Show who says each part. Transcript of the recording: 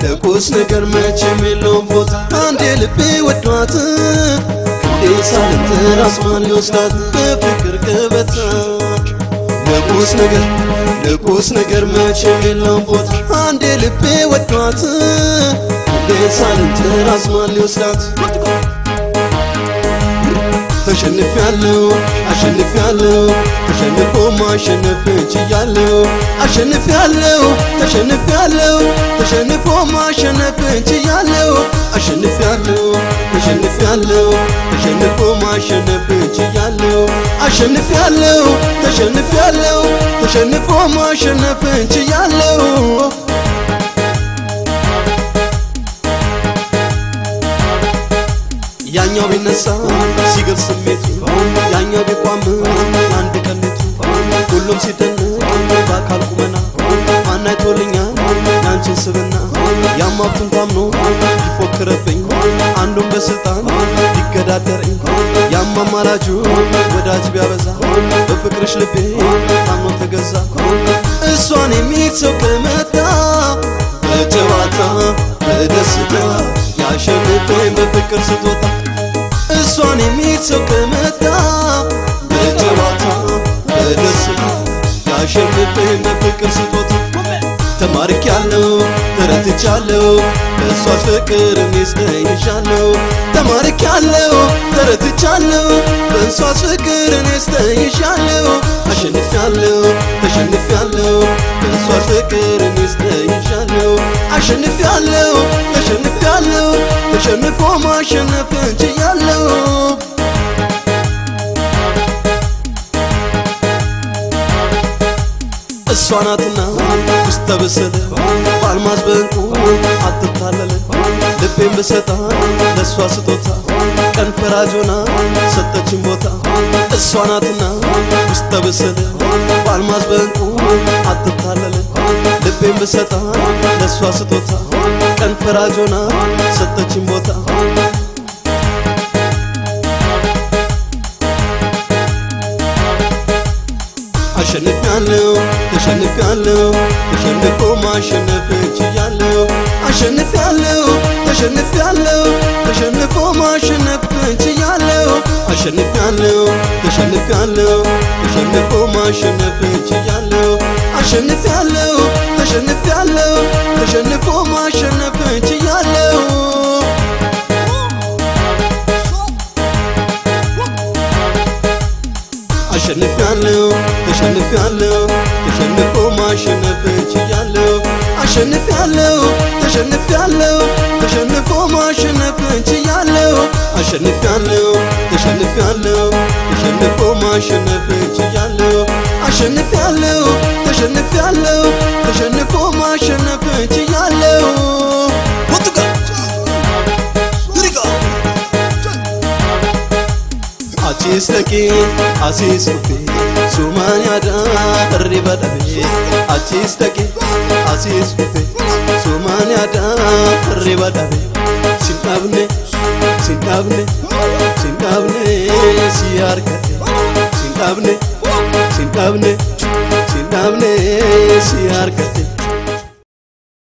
Speaker 1: ለቁስ ነገር መቼም የለውም ቦታ አንዴ ልቤ ወዷት ሳልንትራስ ማን ሊወስዳት በፍቅር ገበታ ለቁስ ነገር መቼም የለውም ቦታ አንዴ ልቤ ወዷት ሳልንትራስ ማን ሊወስዳት ተሸንፌያለሁ ተሸንፎ ማሸነፍ እንችያለሁ አሸንፌያለሁ ተሸንፎ ማሸነፍ እንችያለሁ አሸንፌያለሁ ተሸንፎ ማሸነፍ እንችያለሁ አሸንፌያለሁ ተሸንፎ ማሸነፍ እንችያለሁ ያኛው ቢነሳ ሲገል ስሜቱ ያኛው ቢቋም አንድ ቀንቱ ሁሉም ሲደነቅ በአካል ቁመና ማናይቶልኛል ያንቺን ስብና ያማብቱን ታምኖ ይፎክረብኝ አንዱን በስልጣን ይገዳደረኝ ያማማላጁ ወዳጅ ቢያበዛ በፍቅርሽ ልቤ ታምኖ ተገዛ እሷን የሚሰው ከመጣ በጨዋታ በደስታ ያሸንፈኝ በፍቅር ስጦታ እሷን የሚሰው ከመጣ በጨዋታ በደስታ ያሸንፈኝ በፍቅር ስጦታ ተማርኬያለሁ ተረትቻለሁ በእሷስ ፍቅር እኔስተይሻለሁ ተማርኬያለሁ ተረትቻለሁ በእሷስ ፍቅር እኔስተይሻለሁ አሸንፌያለሁ በእሷስ ፍቅር እኔስተይሻለሁ አሸንፌያለሁ ተሸንፎ ማሸነፍ እንችያለሁ እሷ ናትና ውስጥ ተበሰለ ባልማዝ በእንቁ አትታለለ ልቤን ብሰጣ ለእሷ ስጦታ ቀን ፈራጅ ሆና ሰጠችን ቦታ እሷ ናትና ውስጥ ተበሰለ ባልማዝ በእንቁ አትታለለ ልቤን ብሰጣ ለእሷ ስጦታ ቀን ፈራጅ ሆና ሰጠችን ቦታ ተሸንፌያለሁ ተሸንፎ ማሸነፍ እንችያለሁ አሸንፌያለሁ ተሸንፎ ማሸነፍ እንችያለሁ አሸንፌያለሁ ተሸንፎ ማሸነፍ እንችያለሁ አሸንፌያለሁ ተሸንፎ ማሸነፍ እንችያለሁ አሸንፌያለሁ ተሸንፎ ማሸነፍ እንችያለሁ አሸንፌያለሁ ተሸንፎ ማሸነፍ እንችያለሁ አሸንፌያለሁ ተሸንፎ ማሸነፍ እንችያለሁ አሸንፌያለሁ ተሸንፎ ማሸነፍ እንችያለሁ Asis kufi sumanyada ribadabe Asis kufi sumanyada ribadabe Sintabne siyarkate Sintabne siyarkate